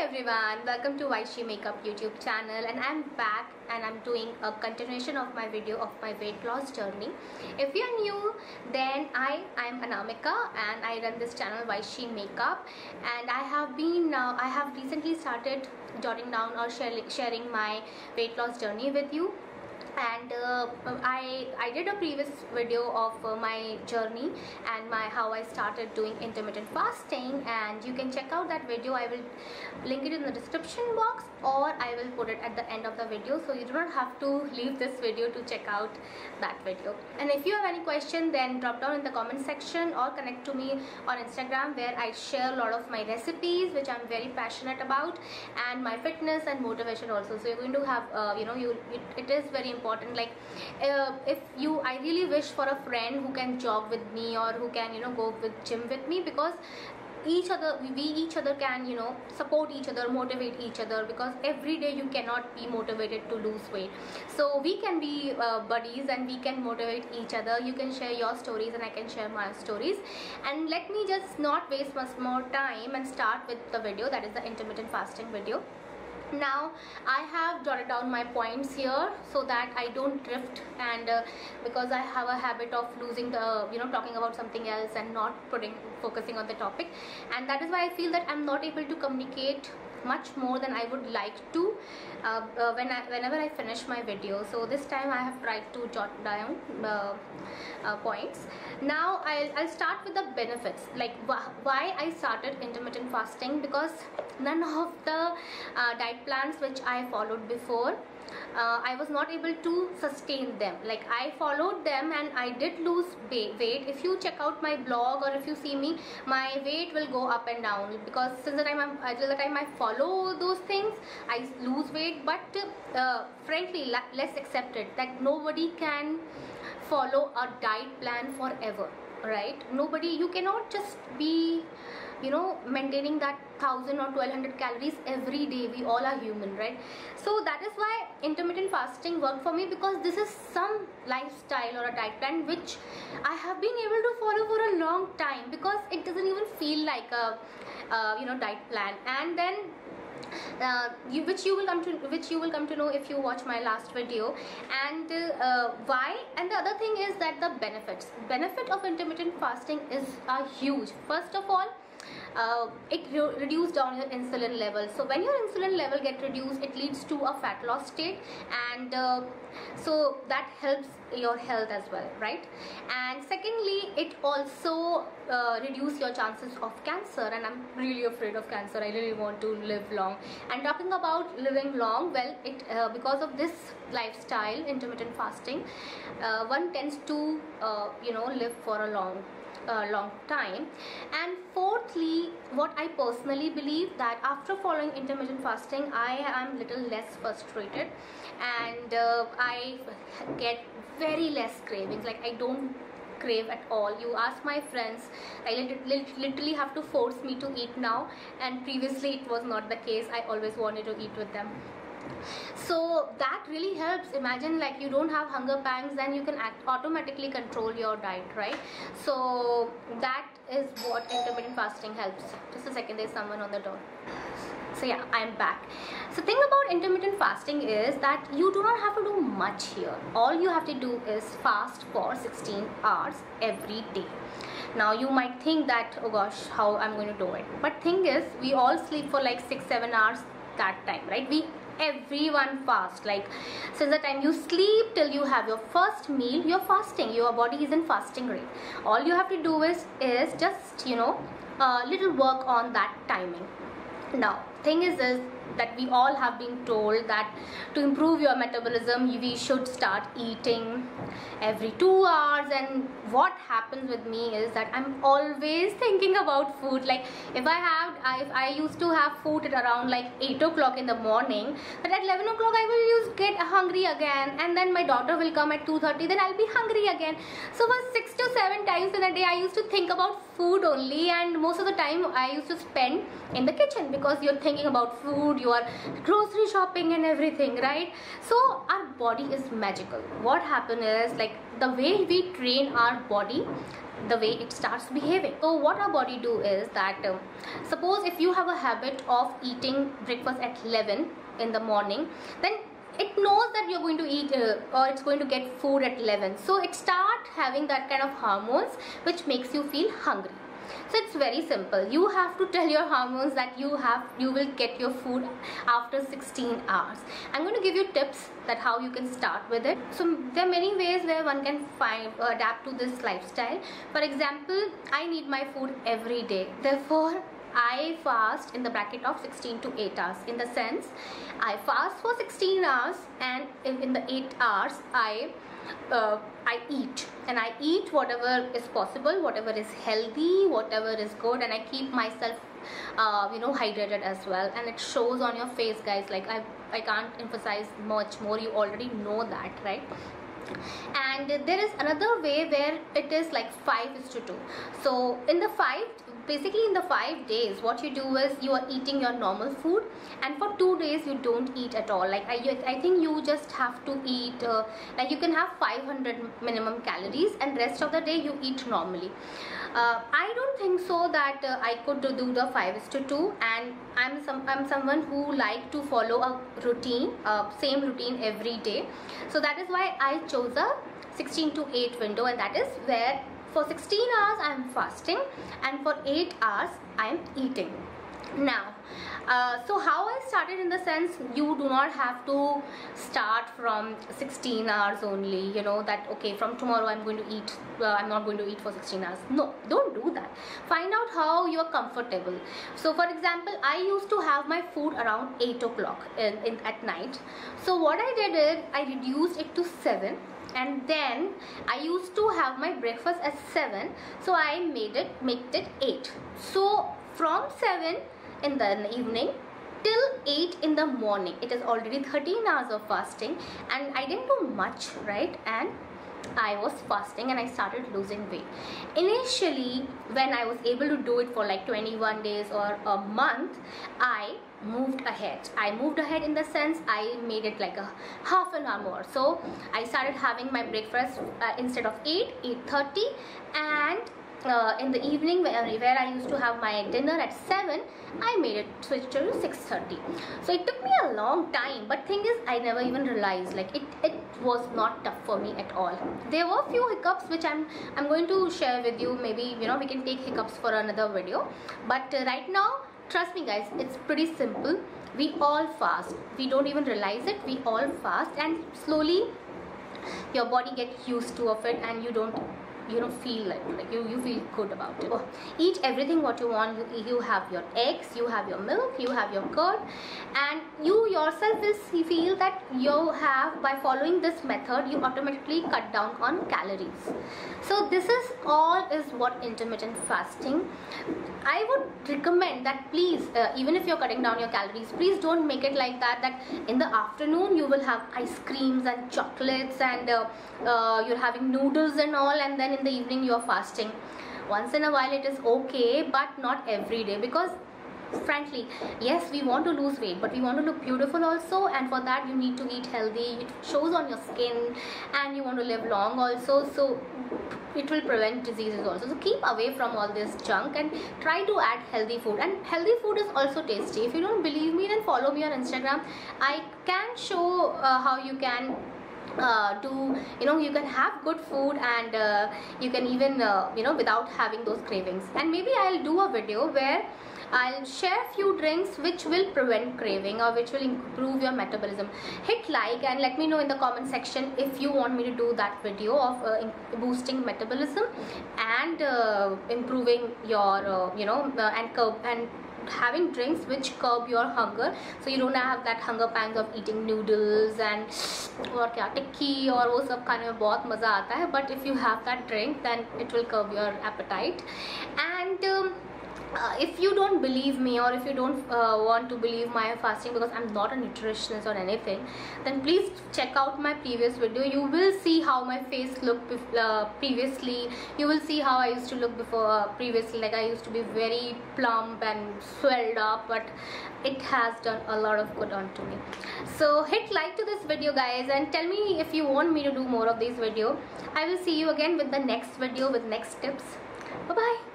everyone, welcome to Why She Makeup YouTube channel, and I'm back and I'm doing a continuation of my video of my weight loss journey. If you're new, then I am Anamika and I run this channel Why She Makeup, and I have recently started jotting down or sharing my weight loss journey with you. And I did a previous video of my journey and how I started doing intermittent fasting, and you can check out that video. I will link it in the description box, or I will put it at the end of the video, so you do not have to leave this video to check out that video. And if you have any question, then drop down in the comment section or connect to me on Instagram, where I share a lot of my recipes which I'm very passionate about, and my fitness and motivation also. So you're going to have it is very important. Like I really wish for a friend who can jog with me, or who can go with gym with me, because we each other can support each other, motivate each other, because every day you cannot be motivated to lose weight. So we can be buddies and we can motivate each other. You can share your stories and I can share my stories. And let me just not waste much more time and start with the video, that is the intermittent fasting video. Now I have jotted down my points here so that I don't drift, and because I have a habit of losing the talking about something else and not focusing on the topic, and that is why I feel that I'm not able to communicate much more than I would like to whenever I finish my video. So this time I have tried to jot down points. Now I'll start with the benefits, like why I started intermittent fasting. Because none of the diet plans which I followed before, I was not able to sustain them. Like I followed them and I did lose weight. If you check out my blog, or if you see me, my weight will go up and down, because since the time till the time I follow those things, I lose weight. But frankly, let's accept it that nobody can follow a diet plan forever, right? Nobody. You cannot just be maintaining that 1000 or 1200 calories every day. We all are human, right? So that is why intermittent fasting worked for me, because this is some lifestyle or a diet plan which I have been able to follow for a long time, because it doesn't even feel like a diet plan. And then which you will come to know if you watch my last video. And why? And the other thing is that the benefit of intermittent fasting is huge. First of all, it reduces down your insulin level. So when your insulin level get reduced, it leads to a fat loss state, and so that helps your health as well, right? And secondly, it also reduce your chances of cancer, and I'm really afraid of cancer. I really want to live long. And talking about living long, well, it because of this lifestyle, intermittent fasting, one tends to live for a long time. And fourthly, what I personally believe, that after following intermittent fasting, I am little less frustrated, and I get very less cravings. Like I don't crave at all. You ask my friends, I literally have to force me to eat now, and previously it was not the case. I always wanted to eat with them. So that really helps. Imagine, like, you don't have hunger pangs, then you can automatically control your diet, right? So that is what intermittent fasting helps. Just a second, there's someone on the door. So yeah, I'm back. So thing about intermittent fasting is that you do not have to do much here. All you have to do is fast for 16 hours every day. Now you might think that, oh gosh, how I'm going to do it. But thing is, we all sleep for like 6-7 hours that time, right? Everyone fast. Like since the time you sleep till you have your first meal, you're fasting. Your body is in fasting rate. All you have to do is just a little work on that timing. Now thing is that we all have been told that to improve your metabolism, we should start eating every 2 hours. And what happens with me is that I'm always thinking about food. Like if I used to have food at around like 8 o'clock in the morning, but at 11 o'clock I will get hungry again, and then my daughter will come at 2:30, then I'll be hungry again. So for 6 to 7 times in a day I used to think about food only, and most of the time I used to spend in the kitchen, because you're thinking about food, you are grocery shopping and everything, right? So our body is magical. What happens is, like, the way we train our body, the way it starts behaving. So what our body do is that suppose if you have a habit of eating breakfast at 11 in the morning, then it knows that you're going to eat or it's going to get food at 11, so it start having that kind of hormones which makes you feel hungry. So it's very simple. You have to tell your hormones that you will get your food after 16 hours. I'm going to give you tips that how you can start with it. So there are many ways where one can adapt to this lifestyle. For example, I need my food every day. Therefore, I fast in the bracket of 16 to 8 hours. In the sense, I fast for 16 hours and in the 8 hours I eat, and I eat whatever is possible, whatever is healthy, whatever is good, and I keep myself hydrated as well. And it shows on your face, guys. Like I can't emphasize much more, you already know that, right? And there is another way where it is like 5:2. So in the 5 days, what you do is you are eating your normal food, and for 2 days you don't eat at all. Like I think you just have to eat like you can have 500 minimum calories, and rest of the day you eat normally. I don't think so that I could do the 5:2, and I'm someone who like to follow a routine, same routine every day. So that is why I chose a 16 to 8 window, and that is where for 16 hours I am fasting and for 8 hours I am eating. Now so how I started, in the sense, you do not have to start from 16 hours only, you know, that okay, from tomorrow I'm going to eat, I'm not going to eat for 16 hours. No, don't do that. Find out how you are comfortable. So for example, I used to have my food around 8 o'clock at night. So what I did is I reduced it to 7, and then I used to have my breakfast at 7, so I made it 8. So from 7 in the evening till 8 in the morning, it is already 13 hours of fasting, and I didn't do much, right? And I was fasting and I started losing weight. Initially, when I was able to do it for like 21 days or a month, I moved ahead. I moved ahead in the sense I made it like a half an hour more. So I started having my breakfast instead of 8:30, and in the evening where I used to have my dinner at 7, I made it switch to 6:30. So it took me a long time, but thing is I never even realized, like it was not tough for me at all. There were few hiccups which I'm going to share with you. Maybe, you know, we can take hiccups for another video, but right now, trust me guys, it's pretty simple. We all fast, we don't even realize it. We all fast, and slowly your body gets used to of it, and you don't feel like you feel good about it. Eat everything what you want. You have your eggs, you have your milk, you have your curd, and you yourself will feel that you have, by following this method, you automatically cut down on calories. So this is all is what intermittent fasting. I would recommend that please, even if you're cutting down your calories, please don't make it like that in the afternoon you will have ice creams and chocolates and you're having noodles and all, and then in the evening you are fasting. Once in a while it is okay, but not every day, because frankly, yes, we want to lose weight, but we want to look beautiful also, and for that you need to eat healthy. It shows on your skin, and you want to live long also, so it will prevent diseases also. So keep away from all this junk and try to add healthy food, and healthy food is also tasty. If you don't believe me, then follow me on Instagram. I can show how you can you can have good food, and you can even without having those cravings. And maybe I'll do a video where I'll share few drinks which will prevent craving or which will improve your metabolism. Hit like and let me know in the comment section if you want me to do that video of boosting metabolism and improving your and having drinks which curb your hunger, so you don't have that hunger pangs of eating noodles and और क्या टिक्की और वो सब खाने में बहुत मज़ा आता है. But if you have that drink, then it will curb your appetite. And if you don't believe me, or if you don't want to believe my fasting, because I'm not a nutritionist or anything, then please check out my previous video. You will see how my face looked previously. You will see how I used to look before previously. Like I used to be very plump and swelled up, but it has done a lot of good onto me. So hit like to this video guys, and tell me if you want me to do more of these videos. I will see you again with the next video with next tips. Bye bye.